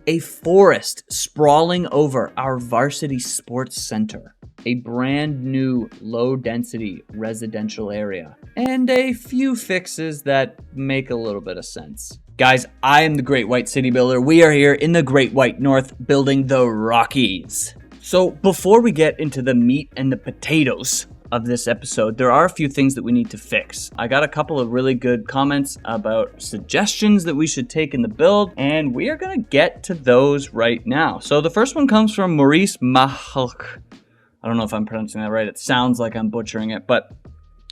a forest sprawling over our varsity sports center, a brand new low-density residential area, and a few fixes that make a little bit of sense. Guys, I am the Great White City Builder. We are here in the Great White North building the Rockies. So before we get into the meat and the potatoes of this episode, there are a few things that we need to fix. I got a couple of really good comments about suggestions that we should take in the build, and we are gonna get to those right now. So the first one comes from Maurice Mahalk. I don't know if I'm pronouncing that right. It sounds like I'm butchering it, but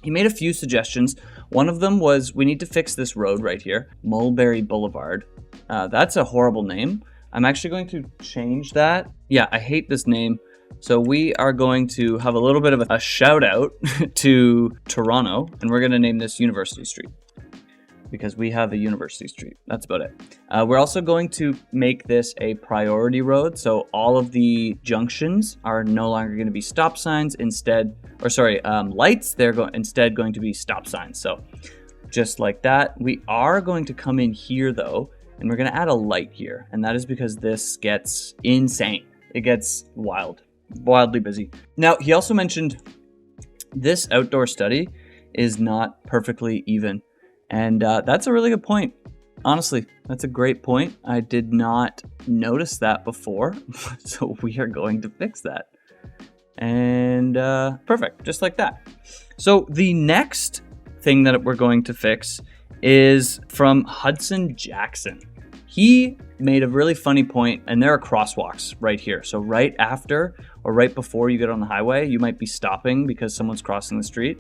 he made a few suggestions. One of them was we need to fix this road right here, Mulberry Boulevard. That's a horrible name. I'm actually going to change that. Yeah, I hate this name. So we are going to have a little bit of a shout out to Toronto, and we're going to name this University Street because we have a University Street. That's about it. We're also going to make this a priority road. So all of the junctions are no longer going to be stop signs lights. They're instead going to be stop signs. So just like that, we are going to come in here though, and we're going to add a light here. And that is because this gets insane. It gets wildly busy. Now, he also mentioned this outdoor study is not perfectly even. And that's a really good point. Honestly, that's a great point. I did not notice that before. So we are going to fix that. And perfect, just like that. So the next thing that we're going to fix is from Hudson Jackson. He made a really funny point, and there are crosswalks right here. So right after or right before you get on the highway, you might be stopping because someone's crossing the street.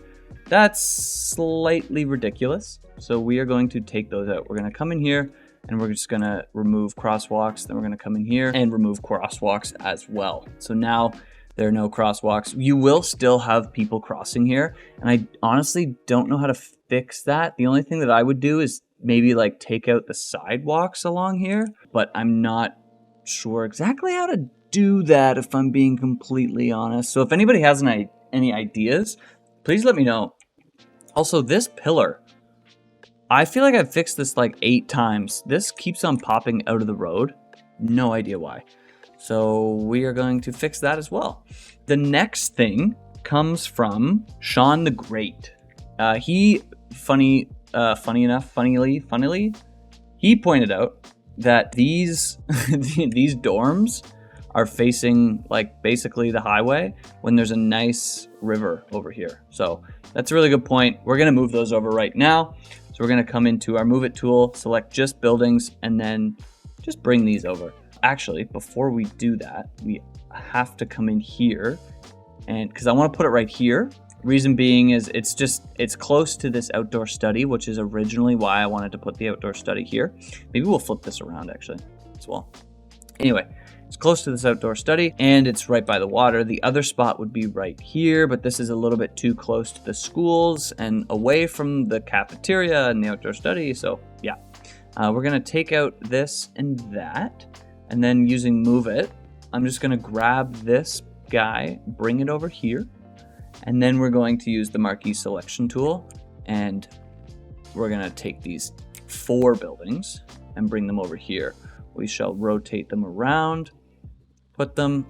That's slightly ridiculous. So we are going to take those out. We're going to come in here and we're just going to remove crosswalks. Then we're going to come in here and remove crosswalks as well. So now there are no crosswalks. You will still have people crossing here. And I honestly don't know how to fix that. The only thing that I would do is maybe like take out the sidewalks along here, but I'm not sure exactly how to do that if I'm being completely honest. So if anybody has any ideas, please let me know. Also, this pillar, I feel like I've fixed this like 8 times. This keeps on popping out of the road. No idea why. So we are going to fix that as well. The next thing comes from Sean the Great. Funnily, he pointed out that these these dorms are facing like basically the highway when there's a nice river over here. So that's a really good point. We're gonna move those over right now. So we're gonna come into our Move It tool, select just buildings, and then just bring these over. Actually, before we do that, we have to come in here, and because I want to put it right here. Reason being is it's close to this outdoor study, which is originally why I wanted to put the outdoor study here. Maybe we'll flip this around actually as well. Anyway, it's close to this outdoor study and it's right by the water. The other spot would be right here, but this is a little bit too close to the schools and away from the cafeteria and the outdoor study. So yeah, we're gonna take out this and that, and then using Move It, I'm just gonna grab this guy, bring it over here. And then we're going to use the marquee selection tool, and we're going to take these 4 buildings and bring them over here. We shall rotate them around, put them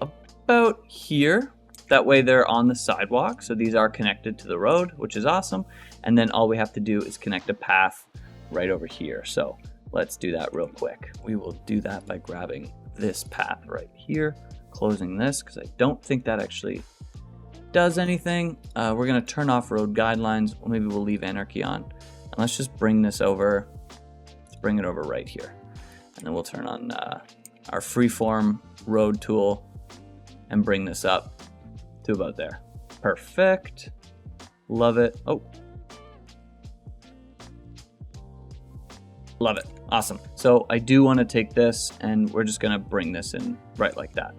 about here. That way they're on the sidewalk. So these are connected to the road, which is awesome. And then all we have to do is connect a path right over here. So let's do that real quick. We will do that by grabbing this path right here, closing this, because I don't think that actually does anything. We're going to turn off road guidelines. Well, maybe we'll leave anarchy on. And let's just bring this over. Let's bring it over right here. And then we'll turn on our freeform road tool and bring this up to about there. Perfect. Love it. Oh. Love it. Awesome. So I do want to take this and we're just going to bring this in right like that.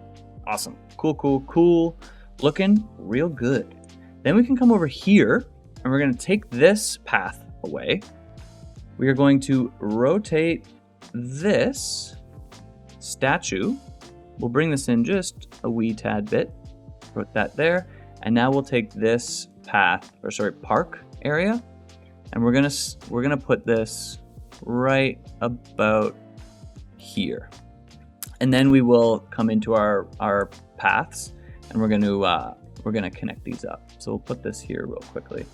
Awesome. Cool. Looking real good. Then we can come over here and we're going to take this path away. We are going to rotate this statue. We'll bring this in just a wee tad bit. Put that there. And now we'll take this park area, and we're gonna put this right about here. And then we will come into our paths, and we're gonna connect these up. So we'll put this here real quickly.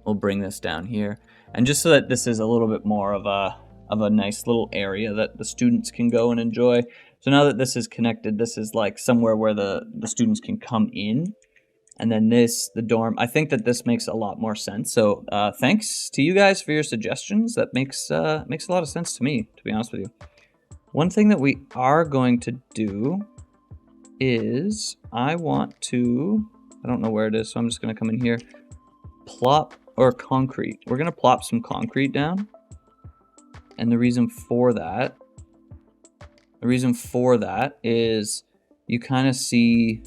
We'll bring this down here, and just so that this is a little bit more of a nice little area that the students can go and enjoy. So now that this is connected, this is like somewhere where the students can come in. And then the dorm, I think that this makes a lot more sense. So thanks to you guys for your suggestions. That makes a lot of sense to me, to be honest with you. One thing that we are going to do is I don't know where it is, so I'm just going to come in here, concrete. We're going to plop some concrete down. And the reason for that is you kind of see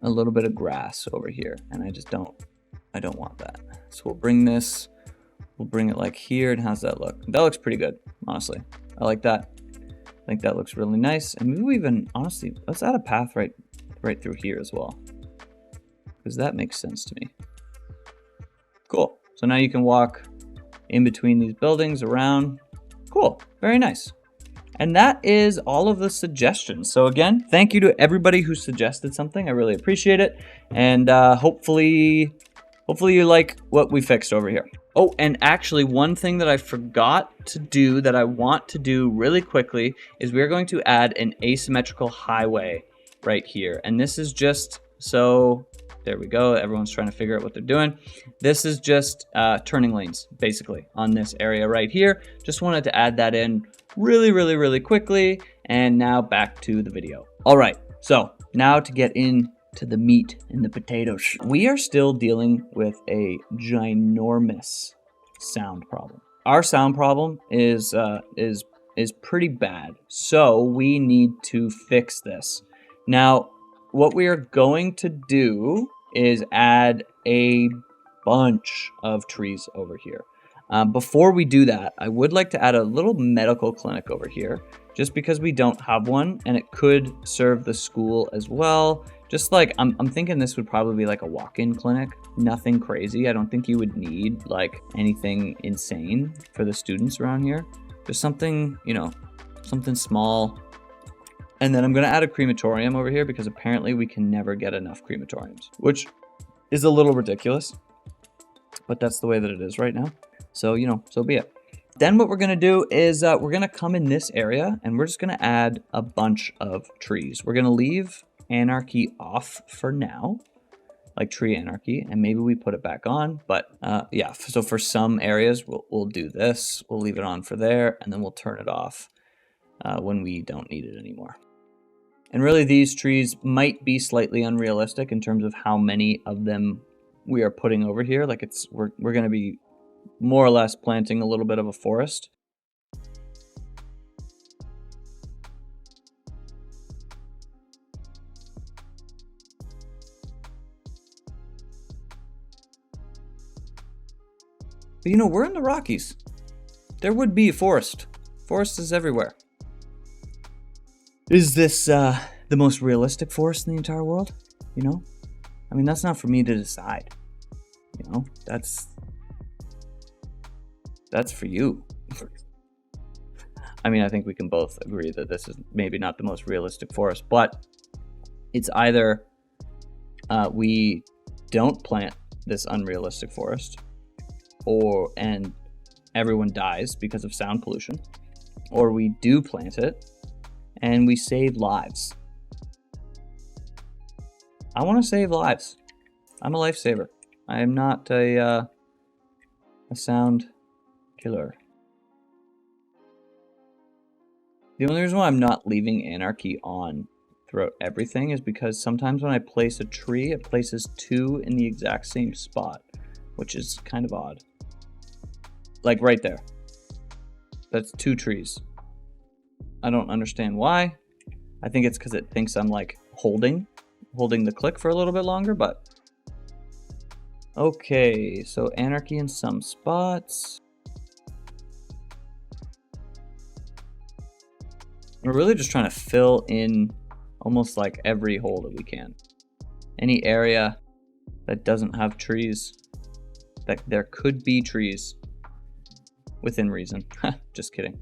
a little bit of grass over here, and I don't want that. So we'll bring it like here, and how's that look? That looks pretty good, honestly. I like that. I think that looks really nice. And maybe we even, honestly, let's add a path right through here as well, because that makes sense to me. Cool. So now you can walk in between these buildings around. Cool. Very nice. And that is all of the suggestions. So again, thank you to everybody who suggested something. I really appreciate it. And hopefully you like what we fixed over here. Oh, and actually one thing that I forgot to do that I want to do really quickly is we're going to add an asymmetrical highway right here. And this is just, so there we go. Everyone's trying to figure out what they're doing. This is just turning lanes, basically, on this area right here. Just wanted to add that in really quickly. And now back to the video. All right, so now to get into the meat and the potatoes. We are still dealing with a ginormous sound problem. Our sound problem is pretty bad. So we need to fix this. Now, what we are going to do is add a bunch of trees over here. Before we do that, I would like to add a little medical clinic over here, just because we don't have one, and it could serve the school as well. Just like, I'm thinking this would probably be like a walk-in clinic, nothing crazy. I don't think you would need like anything insane for the students around here. Just something, something small. And then I'm gonna add a crematorium over here because apparently we can never get enough crematoriums, which is a little ridiculous, but that's the way that it is right now. So, so be it. Then what we're going to do is we're going to come in this area and we're just going to add a bunch of trees. We're going to leave anarchy off for now, like tree anarchy, and maybe we put it back on. But yeah, so for some areas, we'll do this. We'll leave it on for there, and then we'll turn it off when we don't need it anymore. And really, these trees might be slightly unrealistic in terms of how many of them we are putting over here. Like we're going to be more or less planting a little bit of a forest. But we're in the Rockies. There would be a forest. Forest is everywhere. Is this the most realistic forest in the entire world? I mean, that's not for me to decide. That's for you. I mean, I think we can both agree that this is maybe not the most realistic forest, but it's either we don't plant this unrealistic forest, and everyone dies because of sound pollution, or we do plant it and we save lives. I want to save lives. I'm a lifesaver. I am not a sound killer. The only reason why I'm not leaving anarchy on throughout everything is because sometimes when I place a tree, it places two in the exact same spot, which is kind of odd. Like right there. That's 2 trees. I don't understand why. I think it's because it thinks I'm like holding the click for a little bit longer, but okay, so anarchy in some spots. We're really just trying to fill in almost like every hole that we can. Any area that doesn't have trees, that there could be trees within reason. Just kidding.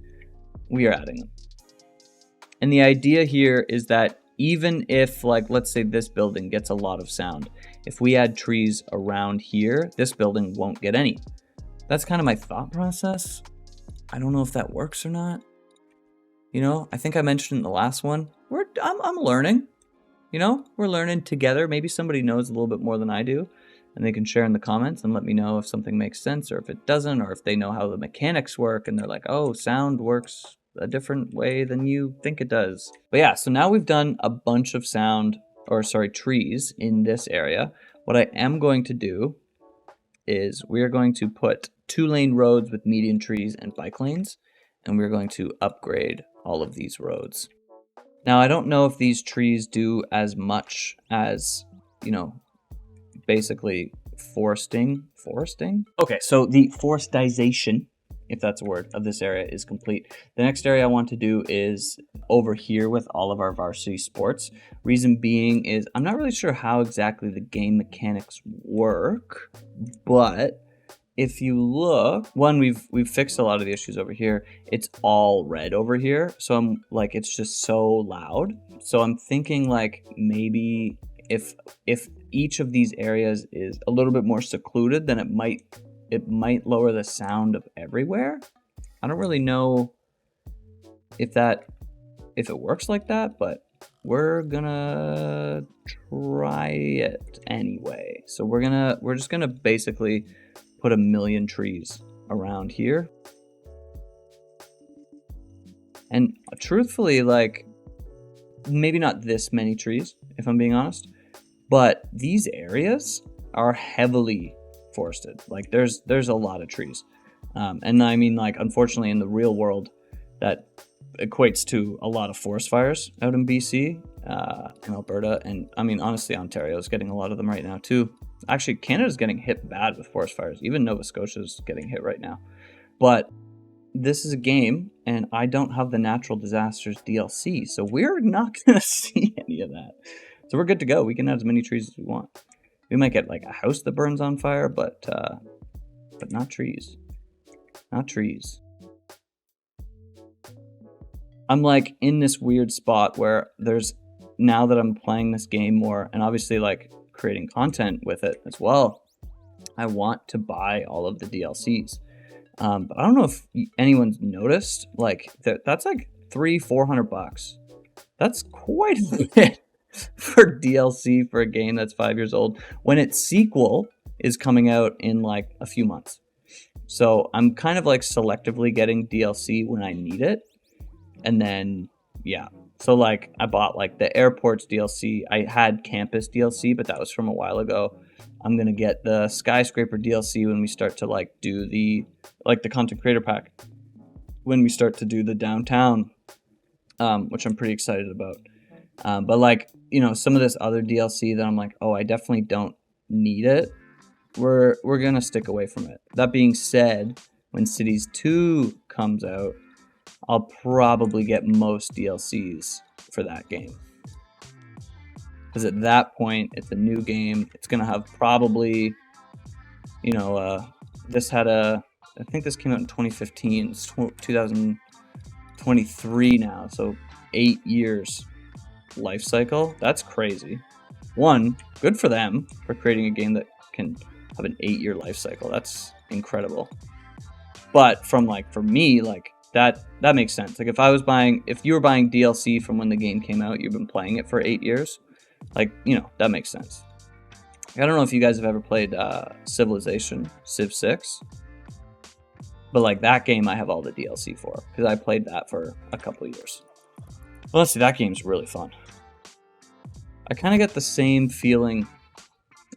We are adding them. And the idea here is that even if, like, let's say this building gets a lot of sound, if we add trees around here, this building won't get any. That's kind of my thought process. I don't know if that works or not. You know, I think I mentioned in the last one, I'm learning. You know, we're learning together. Maybe somebody knows a little bit more than I do, and they can share in the comments and let me know if something makes sense or if it doesn't, or if they know how the mechanics work and they're like, oh, sound works a different way than you think it does. But yeah, so now we've done a bunch of trees in this area. What I am going to do is we are going to put 2-lane roads with median trees and bike lanes, and we're going to upgrade all of these roads. Now, I don't know if these trees do as much as, you know, basically foresting? Okay, so the forestization, if that's a word, of this area is complete. The next area I want to do is over here with all of our varsity sports. Reason being is I'm not really sure how exactly the game mechanics work, but if you look, one, we've fixed a lot of the issues over here. It's all red over here, so I'm like, it's just so loud. So I'm thinking like maybe if each of these areas is a little bit more secluded, then it might lower the sound of everywhere. I don't really know if it works like that, but we're gonna try it anyway. So we're just gonna basically put 1 million trees around here. And truthfully, like, maybe not this many trees, if I'm being honest, but these areas are heavily forested. Like, there's a lot of trees. And I mean, like, unfortunately in the real world, that equates to a lot of forest fires out in BC, in Alberta, and I mean, honestly, Ontario is getting a lot of them right now too. Actually, Canada's getting hit bad with forest fires. Even Nova Scotia's getting hit right now. But this is a game, and I don't have the natural disasters DLC, so we're not going to see any of that. So we're good to go. We can add as many trees as we want. We might get like a house that burns on fire, but not trees. Not trees. I'm like in this weird spot where now that I'm playing this game more, and obviously like creating content with it as well, I want to buy all of the DLCs. But I don't know if anyone's noticed, like that's like $300-400. That's quite a bit for DLC for a game that's 5 years old when its sequel is coming out in like a few months. So I'm kind of like selectively getting DLC when I need it. And then, yeah. So like I bought like the airports DLC. I had campus DLC, but that was from a while ago. I'm going to get the skyscraper DLC when we start to like do the content creator pack. When we start to do the downtown, which I'm pretty excited about. But like, you know, some of this other DLC that I'm like, oh, I definitely don't need it. We're going to stick away from it. That being said, when Cities 2 comes out, I'll probably get most DLCs for that game. Because at that point, it's a new game. It's going to have probably, you know, I think this came out in 2015. It's 2023 now, so 8 years life cycle. That's crazy. One, good for them for creating a game that can have an 8-year life cycle. That's incredible. But for me, like, that makes sense. Like if you were buying DLC from when the game came out, you've been playing it for 8 years, like, you know, that makes sense. I don't know if you guys have ever played Civilization, Civ 6, but like that game I have all the DLC for because I played that for a couple of years. Well, let's see, that game's really fun. I kind of get the same feeling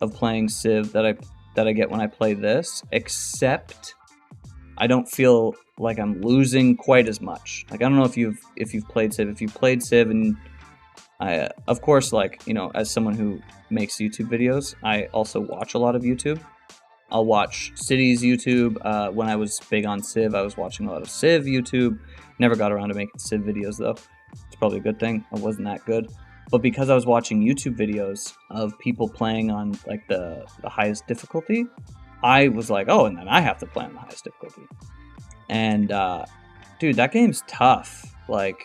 of playing Civ that I get when I play this, except I don't feel like I'm losing quite as much. Like, I don't know if you've played Civ. If you've played Civ, and I, of course, like, you know, as someone who makes YouTube videos, I also watch a lot of YouTube. I'll watch Cities YouTube. When I was big on Civ, I was watching a lot of Civ YouTube. Never got around to making Civ videos, though. It's probably a good thing. I wasn't that good. But because I was watching YouTube videos of people playing on, like, the highest difficulty, I was like, oh, and then I have to play on the highest difficulty. And, dude, that game's tough. Like,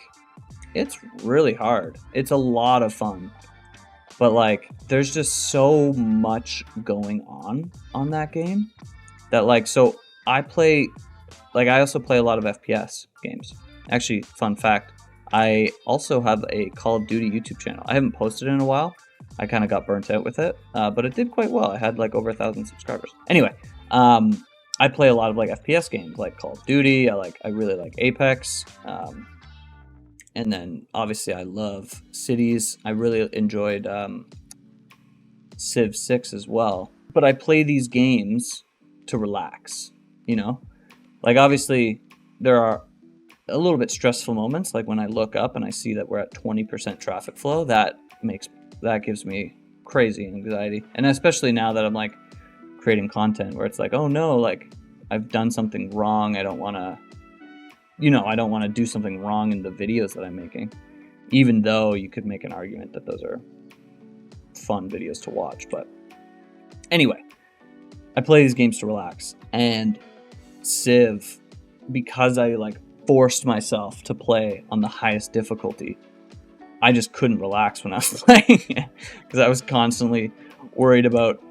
it's really hard. It's a lot of fun. But like there's just so much going on that game that like so I play like I also play a lot of FPS games. Actually, fun fact, I also have a Call of Duty YouTube channel. I haven't posted in a while. I kind of got burnt out with it, but it did quite well. I had like over 1,000 subscribers. Anyway, I play a lot of like FPS games, like Call of Duty. I really like Apex, and then obviously I love Cities. I really enjoyed Civ 6 as well. But I play these games to relax. You know, like obviously there are a little bit stressful moments, like when I look up and I see that we're at 20% traffic flow. That gives me crazy anxiety, and especially now that I'm like creating content where it's like, oh no, like I've done something wrong. I don't want to do something wrong in the videos that I'm making, even though you could make an argument that those are fun videos to watch. But anyway, I play these games to relax, and Civ, because I like forced myself to play on the highest difficulty, I just couldn't relax when I was playing it because I was constantly worried about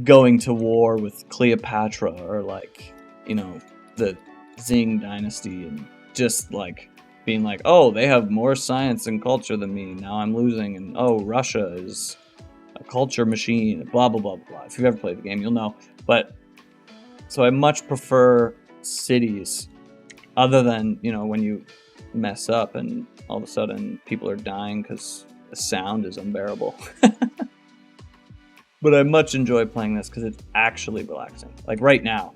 going to war with Cleopatra or like, the Zing dynasty, and just like being like, oh, they have more science and culture than me. Now I'm losing, and oh, Russia is a culture machine, blah, blah, blah, blah. If you've ever played the game, you'll know. But so I much prefer Cities, other than, when you mess up and all of a sudden people are dying because the sound is unbearable. But I much enjoy playing this because it's actually relaxing. Like right now,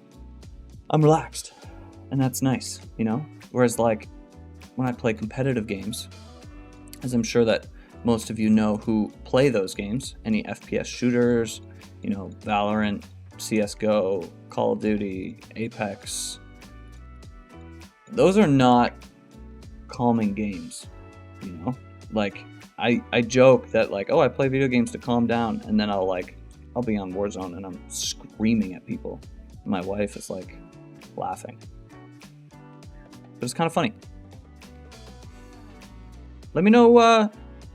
I'm relaxed, and that's nice, Whereas like when I play competitive games, as I'm sure that most of you know who play those games, any FPS shooters, Valorant, CSGO, Call of Duty, Apex, those are not calming games, Like I joke that like, oh, I play video games to calm down, and then I'll be on Warzone and I'm screaming at people. My wife is like laughing. But it's kind of funny. Let me know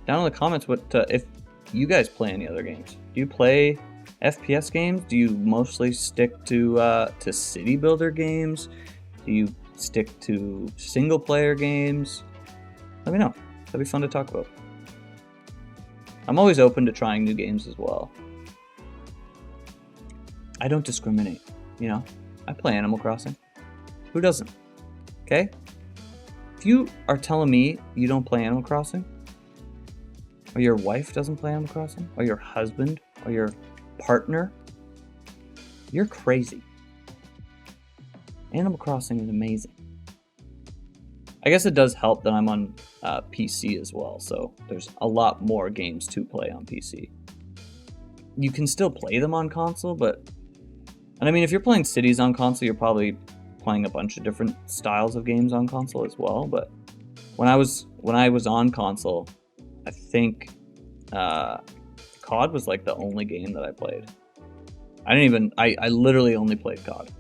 down in the comments what if you guys play any other games. Do you play FPS games? Do you mostly stick to city builder games? Do you stick to single player games? Let me know. That'd be fun to talk about. I'm always open to trying new games as well. I don't discriminate, I play Animal Crossing. Who doesn't? Okay? If you are telling me you don't play Animal Crossing, or your wife doesn't play Animal Crossing, or your husband, or your partner, you're crazy. Animal Crossing is amazing. I guess it does help that I'm on PC as well, so there's a lot more games to play on PC. You can still play them on console, and I mean, if you're playing Cities on console, you're probably playing a bunch of different styles of games on console as well. But when I was on console, I think COD was like the only game that I played. I literally only played COD.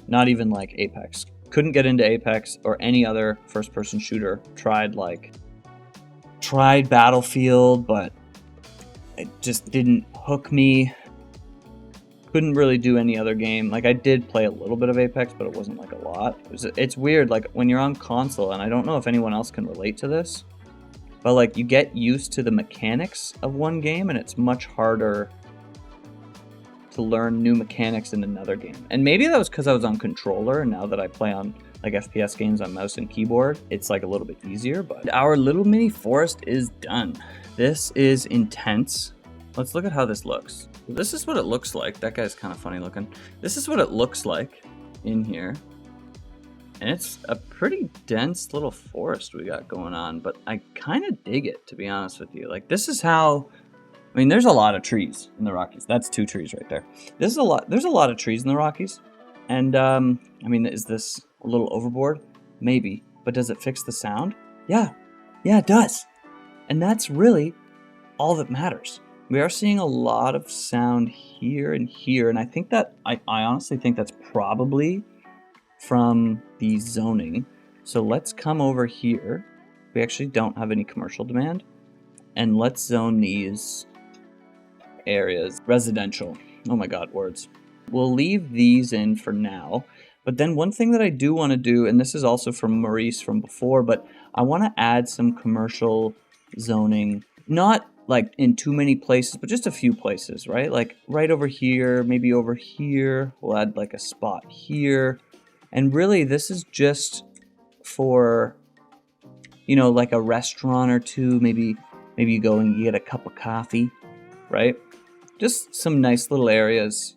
Not even like Apex. Couldn't get into Apex or any other first-person shooter. Tried Battlefield, but it just didn't hook me. Couldn't really do any other game. Like I did play a little bit of Apex, but it wasn't like a lot. It's weird, like when you're on console, and I don't know if anyone else can relate to this, but like you get used to the mechanics of one game, and it's much harder to learn new mechanics in another game. And maybe that was because I was on controller, and now that I play on like FPS games on mouse and keyboard, it's like a little bit easier. But our little mini forest is done. This is intense. Let's look at how this looks. This is what it looks like. That guy's kind of funny looking. This is what it looks like in here. And it's a pretty dense little forest we got going on, but I kind of dig it, to be honest with you. Like this is how, I mean, there's a lot of trees in the Rockies. That's 2 trees right there. There's a lot of trees in the Rockies. And I mean, is this a little overboard? Maybe. But does it fix the sound? Yeah, it does. And that's really all that matters. We are seeing a lot of sound here and here, and I think that, I honestly think that's probably from the zoning. So let's come over here We actually don't have any commercial demand. And let's zone these areas residential. Oh my God, words. We'll leave these in for now. But then one thing that I do want to do, and this is also from Maurice from before, but I want to add some commercial zoning, not like in too many places, but just a few places, right? Like right over here, maybe over here. We'll add like a spot here. And really, this is just for, you know, like a restaurant or two. Maybe you go and you get a cup of coffee, right? Just some nice little areas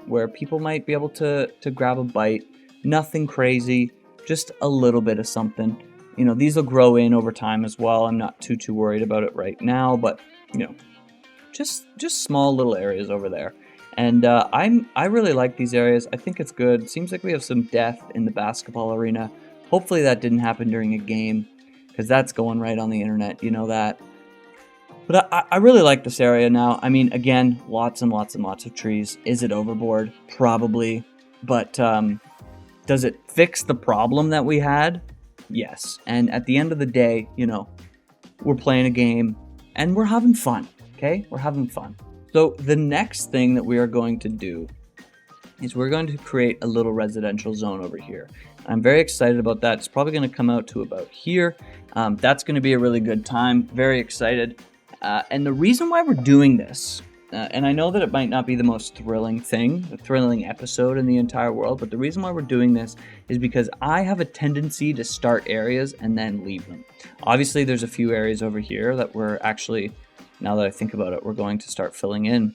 where people might be able to grab a bite. Nothing crazy, just a little bit of something. You know, these will grow in over time as well. I'm not too worried about it right now, but you know, just small little areas over there. And I really like these areas. I think it's good. Seems like we have some death in the basketball arena. Hopefully that didn't happen during a game, because that's going right on the internet. You know that. But I really like this area now. I mean, again, lots and lots of trees. Is it overboard? Probably. But does it fix the problem that we had? Yes. And at the end of the day, you know, we're playing a game and we're having fun. Okay? We're having fun. So the next thing that we are going to do is we're going to create a little residential zone over here. I'm very excited about that. It's probably going to come out to about here. That's going to be a really good time. Very excited. And the reason why we're doing this, and I know that it might not be the most thrilling thing, the thrilling episode in the entire world, but the reason why we're doing this is because I have a tendency to start areas and then leave them. Obviously, there's a few areas over here that we're actually, now that I think about it, we're going to start filling in.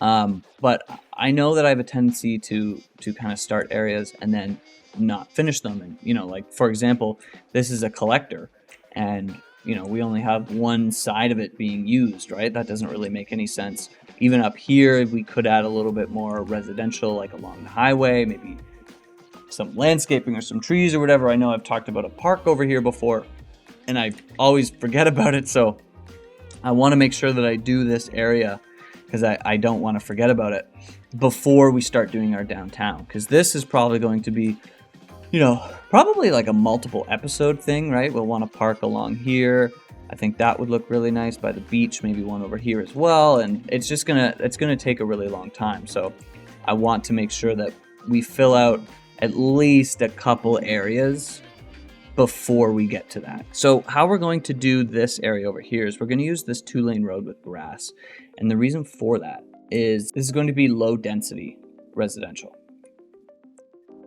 But I know that I have a tendency to kind of start areas and then not finish them. And, you know, like, for example, this is a collector, and you know, we only have one side of it being used, right? That doesn't really make any sense. Even up here, we could add a little bit more residential, like along the highway, maybe some landscaping or some trees or whatever. I know I've talked about a park over here before, and I always forget about it. So I want to make sure that I do this area, because I don't want to forget about it before we start doing our downtown. Because this is probably going to be, you know, probably like a multiple episode thing, right? We'll want to park along here. I think that would look really nice by the beach, maybe one over here as well. And it's gonna take a really long time. So I want to make sure that we fill out at least a couple areas before we get to that. So how we're going to do this area over here is we're going to use this 2-lane road with grass. And the reason for that is this is going to be low density residential.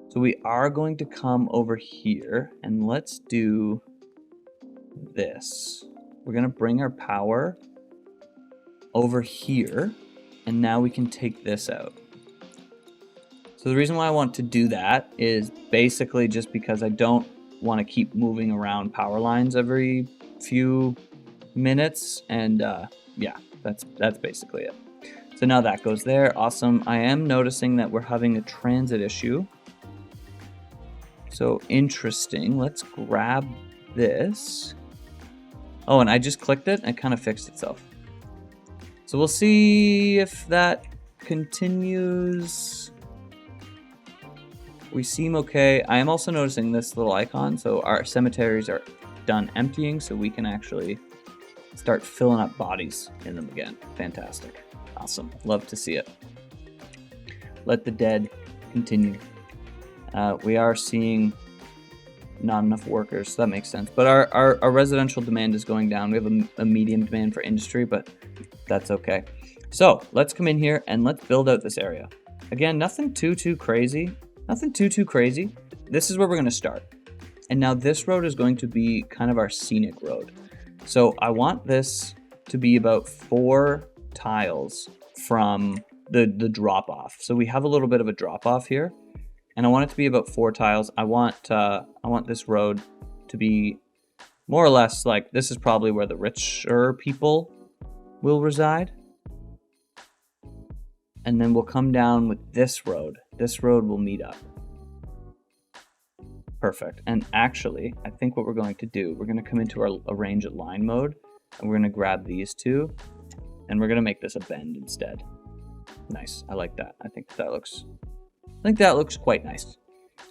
So we are going to come over here and let's do this. We're going to bring our power over here, and now we can take this out. So the reason why I want to do that is basically just because I don't want to keep moving around power lines every few minutes, and yeah, that's basically it. So now that goes there. Awesome. I am noticing that we're having a transit issue. So interesting. Let's grab this. Oh, and I just clicked it and it kind of fixed itself. So we'll see if that continues. We seem okay. I am also noticing this little icon. So our cemeteries are done emptying, so we can actually start filling up bodies in them again. Fantastic. Awesome. Love to see it. Let the dead continue. We are seeing not enough workers, so that makes sense. But our residential demand is going down. We have a medium demand for industry, but that's okay. So let's come in here and let's build out this area. Again, nothing too crazy. Nothing too crazy. This is where we're going to start. And now this road is going to be kind of our scenic road. So I want this to be about 4 tiles from the drop off. So we have a little bit of a drop off here. And I want it to be about 4 tiles. I want this road to be more or less like, this is probably where the richer people will reside. And then we'll come down with this road. This road will meet up. Perfect. And actually, I think what we're going to do, we're going to come into our arrange at line mode, and we're going to grab these two, and we're going to make this a bend instead. Nice. I like that. I think that looks quite nice.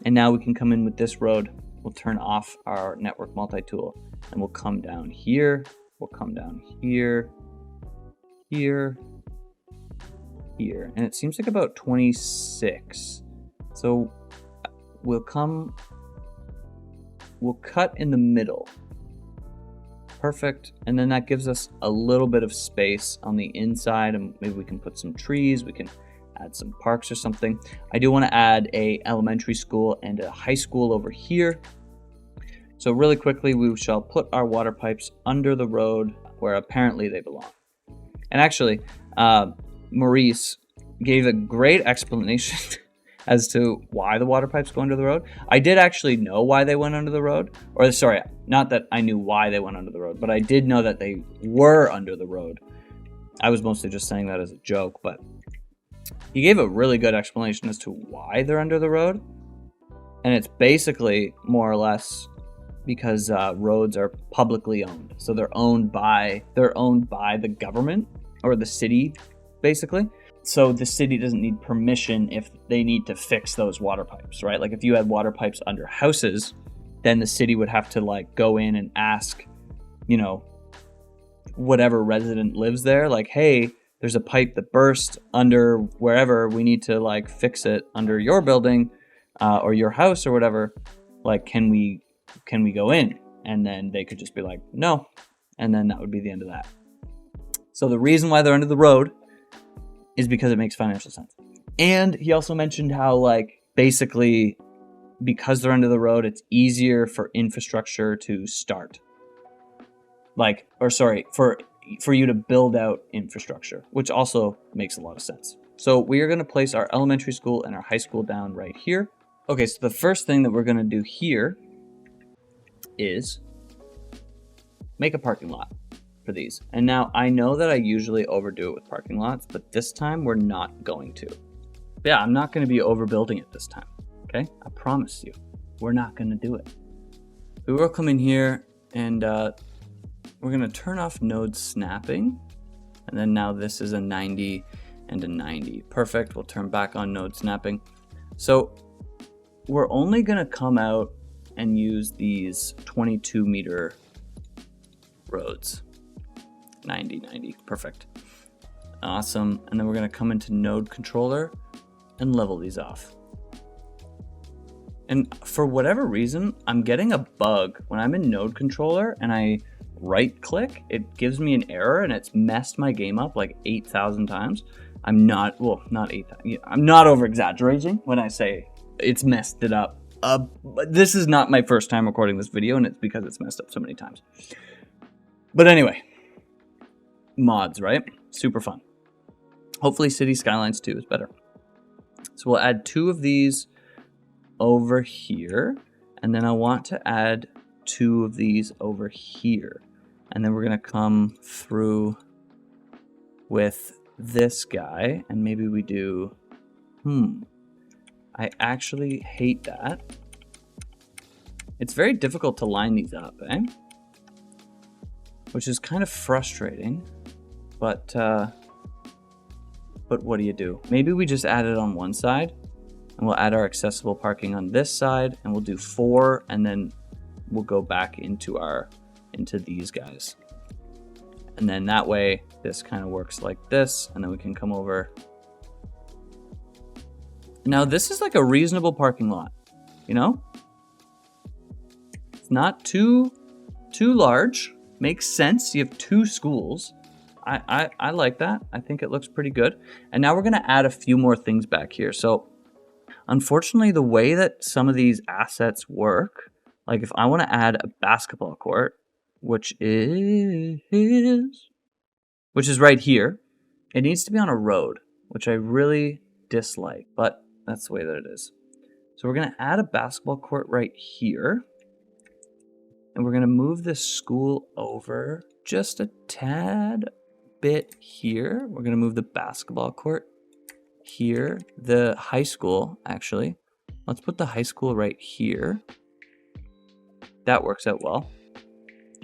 And now we can come in with this road we'll turn off our network multi-tool, and we'll come down here. We'll come down here, here, here. And it seems like about 26. So we'll cut in the middle. Perfect. And then that gives us a little bit of space on the inside, and maybe we can put some trees, we can add some parks or something. I do want to add a elementary school and a high school over here. So really quickly, we shall put our water pipes under the road where apparently they belong. And actually, Maurice gave a great explanation as to why the water pipes go under the road. I did actually know why they went under the road. Or sorry, not that I knew why they went under the road, but I did know that they were under the road. I was mostly just saying that as a joke, but he gave a really good explanation as to why they're under the road. And it's basically more or less because roads are publicly owned. So they're owned by the government or the city, basically. So the city doesn't need permission if they need to fix those water pipes, right? Like if you had water pipes under houses, then the city would have to like go in and ask, you know, whatever resident lives there, like, hey, there's a pipe that burst under wherever, we need to like fix it under your building or your house or whatever. Like, can we go in? And then they could just be like, no. And then that would be the end of that. So the reason why they're under the road is because it makes financial sense. And he also mentioned how like basically because they're under the road, it's easier for infrastructure to start. Like, or sorry, for you to build out infrastructure, which also makes a lot of sense. So we are going to place our elementary school and our high school down right here. Okay, so the first thing that we're going to do here is make a parking lot for these. And now I know that I usually overdo it with parking lots, but this time we're not going to. But yeah, I'm not going to be overbuilding it this time. Okay, I promise you, we're not going to do it. We will come in here and we're going to turn off node snapping. And then now this is a 90 and a 90. Perfect. We'll turn back on node snapping. So we're only going to come out and use these 22 meter roads. 90, 90. Perfect. Awesome. And then we're going to come into node controller and level these off. And for whatever reason, I'm getting a bug when I'm in node controller and I right click, it gives me an error and it's messed my game up like 8,000 times. I'm not over exaggerating when I say it's messed it up. But this is not my first time recording this video, and it's because it's messed up so many times. But anyway, mods, right? Super fun. Hopefully Cities Skylines 2 is better. So we'll add 2 of these over here, and then I want to add 2 of these over here. And then we're gonna come through with this guy, and maybe we do, I actually hate that. It's very difficult to line these up, which is kind of frustrating, but what do you do? Maybe we just add it on one side, and we'll add our accessible parking on this side, and we'll do 4, and then we'll go back into these guys. And then that way, this kind of works like this, and then we can come over. Now this is like a reasonable parking lot, you know? It's not too large, makes sense. You have 2 schools. I like that. I think it looks pretty good. And now we're gonna add a few more things back here. So unfortunately, the way that some of these assets work, like if I wanna add a basketball court, which is right here, it needs to be on a road, which I really dislike, but that's the way that it is. So we're gonna add a basketball court right here. And we're gonna move this school over just a tad bit here. We're gonna move the basketball court here. The high school, actually. Let's put the high school right here. That works out well.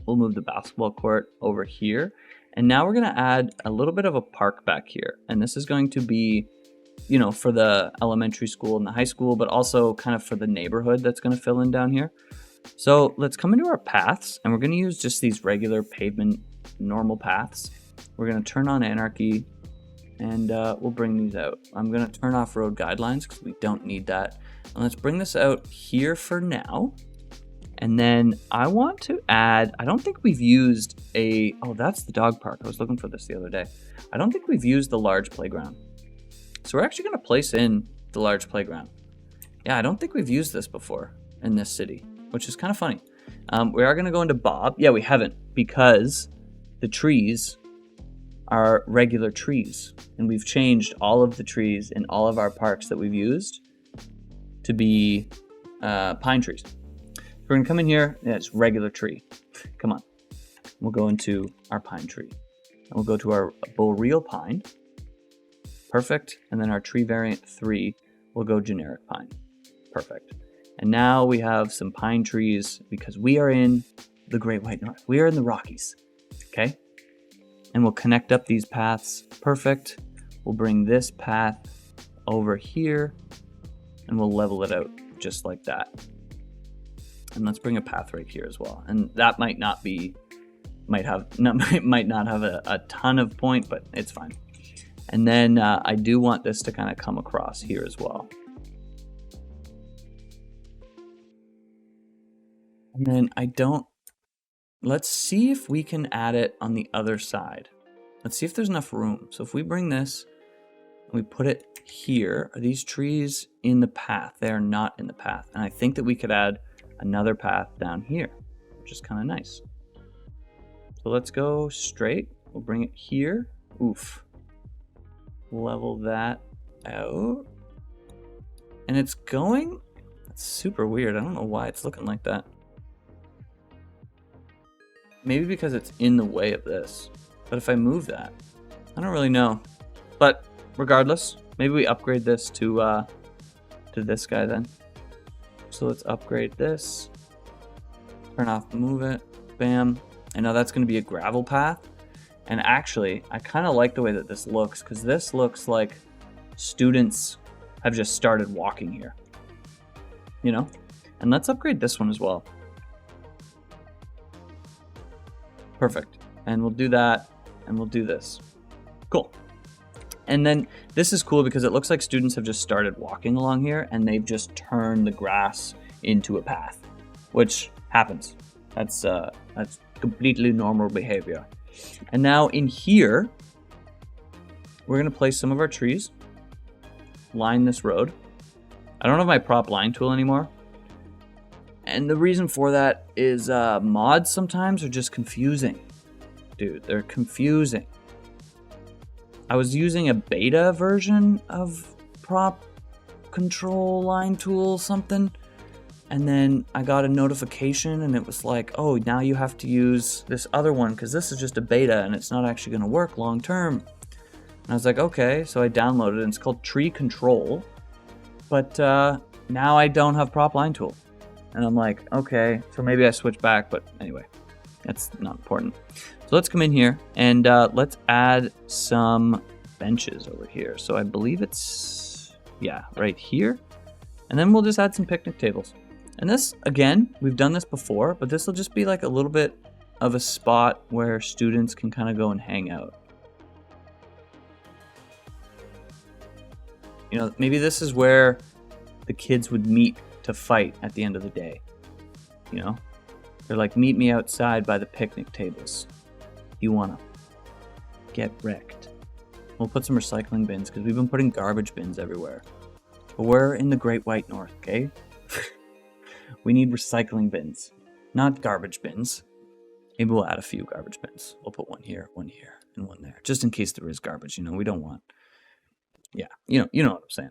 We'll move the basketball court over here. And now we're gonna add a little bit of a park back here. And this is going to be, you know, for the elementary school and the high school, but also kind of for the neighborhood that's gonna fill in down here. So let's come into our paths, and we're going to use just these regular pavement normal paths. We're going to turn on anarchy, and we'll bring these out. I'm going to turn off road guidelines because we don't need that. And let's bring this out here for now. And then I want to add, I don't think we've used oh, that's the dog park. I was looking for this the other day. I don't think we've used the large playground. So we're actually going to place in the large playground. Yeah, I don't think we've used this before in this city, which is kind of funny. We are going to go into Bob. Yeah, we haven't, because the trees are regular trees. And we've changed all of the trees in all of our parks that we've used to be pine trees. We're going to come in here, and it's regular tree. Come on. We'll go into our pine tree. And we'll go to our boreal pine. Perfect. And then our tree variant 3, we'll go generic pine. Perfect. And now we have some pine trees because we are in the Great White North. We are in the Rockies. Okay? And we'll connect up these paths. Perfect. We'll bring this path over here, and we'll level it out just like that. And let's bring a path right here as well. And that might not have a ton of point, but it's fine. And then I do want this to kind of come across here as well. And then let's see if we can add it on the other side. Let's see if there's enough room. So if we bring this and we put it here, are these trees in the path? They are not in the path. And I think that we could add another path down here, which is kind of nice. So let's go straight. We'll bring it here. Oof. Level that out. And it's going, that's super weird. I don't know why it's looking like that. Maybe because it's in the way of this. But if I move that, I don't really know. But regardless, maybe we upgrade this to this guy then. So let's upgrade this. Turn off, move it. Bam. I know that's going to be a gravel path. And actually, I kind of like the way that this looks, because this looks like students have just started walking here. You know? And let's upgrade this one as well. Perfect. And we'll do that, and we'll do this. Cool. And then this is cool because it looks like students have just started walking along here, and they've just turned the grass into a path, which happens. That's completely normal behavior. And now in here, we're going to place some of our trees, line this road. I don't have my prop line tool anymore. And the reason for that is mods sometimes are just confusing. Dude, they're confusing. I was using a beta version of prop control line tool something, and then I got a notification and it was like, oh, now you have to use this other one because this is just a beta and it's not actually going to work long term. And I was like, okay, so I downloaded it and it's called Tree Control, but now I don't have prop line tool. And I'm like, okay, so maybe I switch back, but anyway, that's not important. So let's come in here and let's add some benches over here. So I believe it's, yeah, right here. And then we'll just add some picnic tables. And this, again, we've done this before, but this will just be like a little bit of a spot where students can kind of go and hang out. You know, maybe this is where the kids would meet to fight at the end of the day. You know, they're like, meet me outside by the picnic tables. You want to get wrecked. We'll put some recycling bins because we've been putting garbage bins everywhere. But we're in the Great White North, okay? We need recycling bins, not garbage bins. Maybe we'll add a few garbage bins. We'll put one here, and one there, just in case there is garbage. You know, we don't want. Yeah, you know what I'm saying.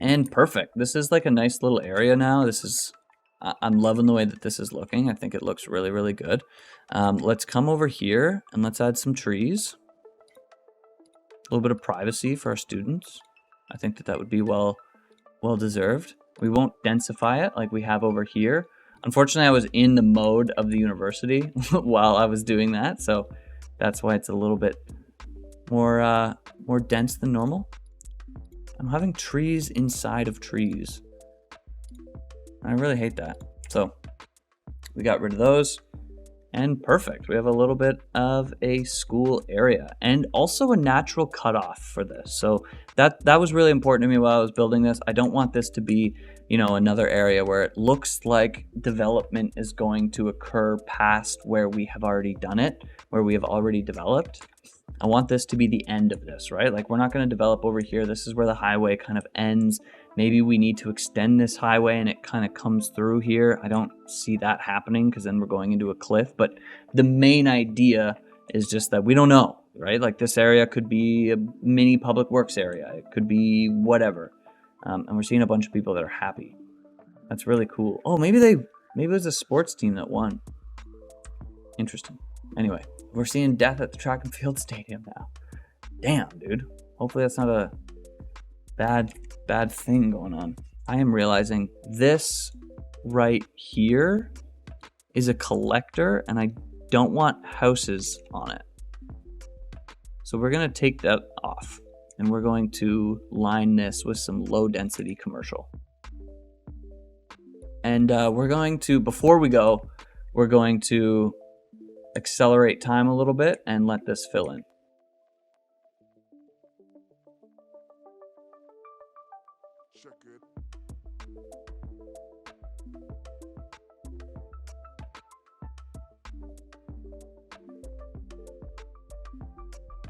And perfect. This is like a nice little area now. This is, I'm loving the way that this is looking. I think it looks really, really good. Let's come over here and let's add some trees. A little bit of privacy for our students. I think that would be well deserved. We won't densify it like we have over here. Unfortunately, I was in the mode of the university while I was doing that, so that's why it's a little bit more dense than normal. I'm having trees inside of trees. I really hate that. So We got rid of those. And perfect. We have a little bit of a school area and also a natural cutoff for this. So that was really important to me while I was building this. I don't want this to be, another area where it looks like development is going to occur past where we have already done it, where we have already developed. I want this to be the end of this, right? Like, we're not going to develop over here. This is where the highway kind of ends. Maybe we need to extend this highway and it kind of comes through here. I don't see that happening because then we're going into a cliff. But the main idea is just that we don't know, right? Like, this area could be a mini public works area. It could be whatever. And we're seeing a bunch of people that are happy. That's really cool. Oh, maybe it was a sports team that won. Interesting. Anyway, we're seeing death at the track and field stadium now. Damn, dude. Hopefully that's not a bad thing going on. I am realizing this right here is a collector and I don't want houses on it. So we're going to take that off and we're going to line this with some low density commercial. And we're going to, before we go, we're going to accelerate time a little bit and let this fill in.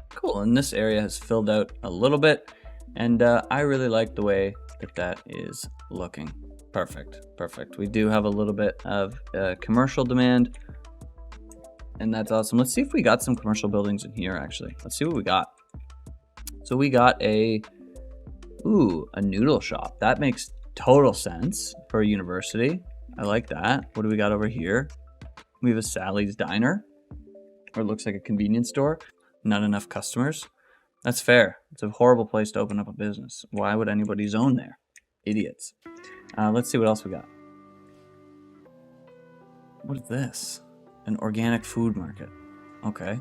Cool, and this area has filled out a little bit, and I really like the way that is looking. Perfect. We do have a little bit of commercial demand, and that's awesome. Let's see if we got some commercial buildings in here, actually. Let's see what we got. So we got a noodle shop. That makes total sense for a university. I like that. What do we got over here? We have a Sally's Diner, or it looks like a convenience store. Not enough customers. That's fair. It's a horrible place to open up a business. Why would anybody zone there? Idiots. Let's see what else we got. What is this? An organic food market. Okay.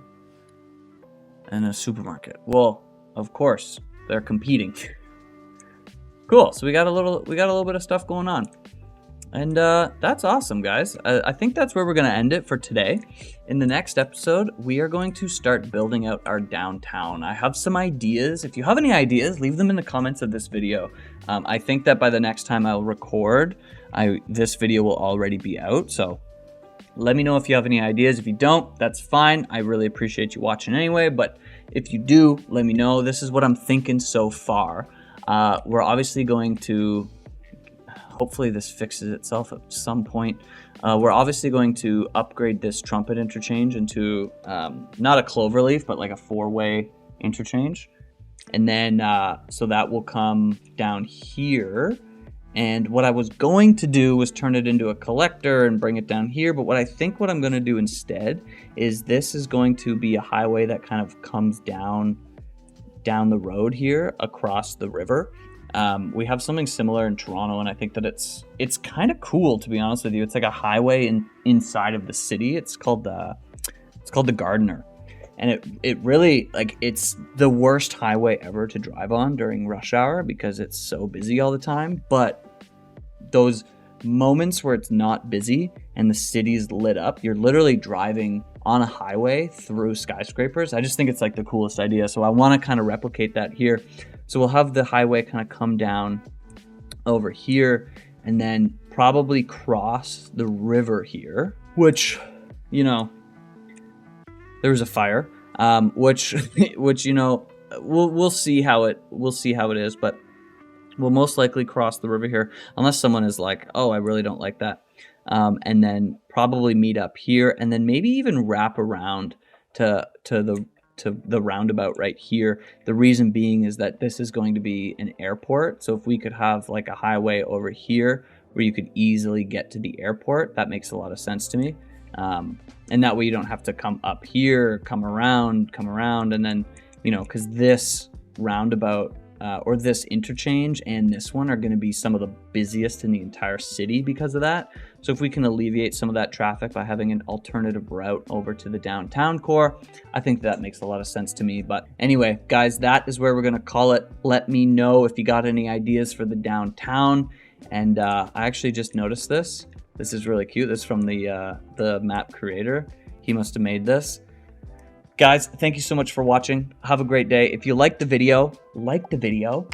And a supermarket. Well, of course, they're competing. Cool. So we got a little bit of stuff going on. And that's awesome, guys. I think that's where we're going to end it for today. In the next episode, we are going to start building out our downtown. I have some ideas. If you have any ideas, leave them in the comments of this video. I think that by the next time I'll record, this video will already be out. So let me know if you have any ideas. If you don't, that's fine. I really appreciate you watching anyway. But if you do, let me know. This is what I'm thinking so far. We're obviously going to... Hopefully this fixes itself at some point. We're obviously going to upgrade this trumpet interchange into not a cloverleaf, but like a 4-way interchange. And then, so that will come down here. And what I was going to do was turn it into a collector and bring it down here. But what I'm going to do instead is this is going to be a highway that kind of comes down the road here across the river. We have something similar in Toronto, and I think that it's kind of cool, to be honest with you. It's like a highway inside of the city. It's called the Gardiner, and it really, like, it's the worst highway ever to drive on during rush hour because it's so busy all the time. But those moments where it's not busy and the city's lit up, you're literally driving on a highway through skyscrapers. I just think it's like the coolest idea. So I want to kind of replicate that here. So we'll have the highway kind of come down over here and then probably cross the river here, which, there was a fire, which, we'll see how it is, but we'll most likely cross the river here unless someone is like, oh, I really don't like that. And then probably meet up here and then maybe even wrap around to the roundabout right here. The reason being is that this is going to be an airport. So if we could have like a highway over here where you could easily get to the airport, that makes a lot of sense to me. And that way you don't have to come up here, come around, and then, because this roundabout or this interchange and this one are going to be some of the busiest in the entire city because of that. So if we can alleviate some of that traffic by having an alternative route over to the downtown core, I think that makes a lot of sense to me. But anyway, guys, that is where we're going to call it. Let me know if you got any ideas for the downtown. And I actually just noticed this. This is really cute. This is from the map creator. He must have made this. Guys, thank you so much for watching. Have a great day. If you liked the video, like the video.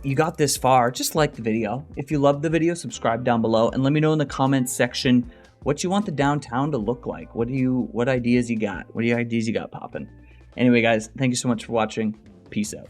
You got this far, just like the video. If you loved the video, subscribe down below and let me know in the comments section what you want the downtown to look like. What ideas you got? What ideas you got popping? Anyway, guys, thank you so much for watching. Peace out.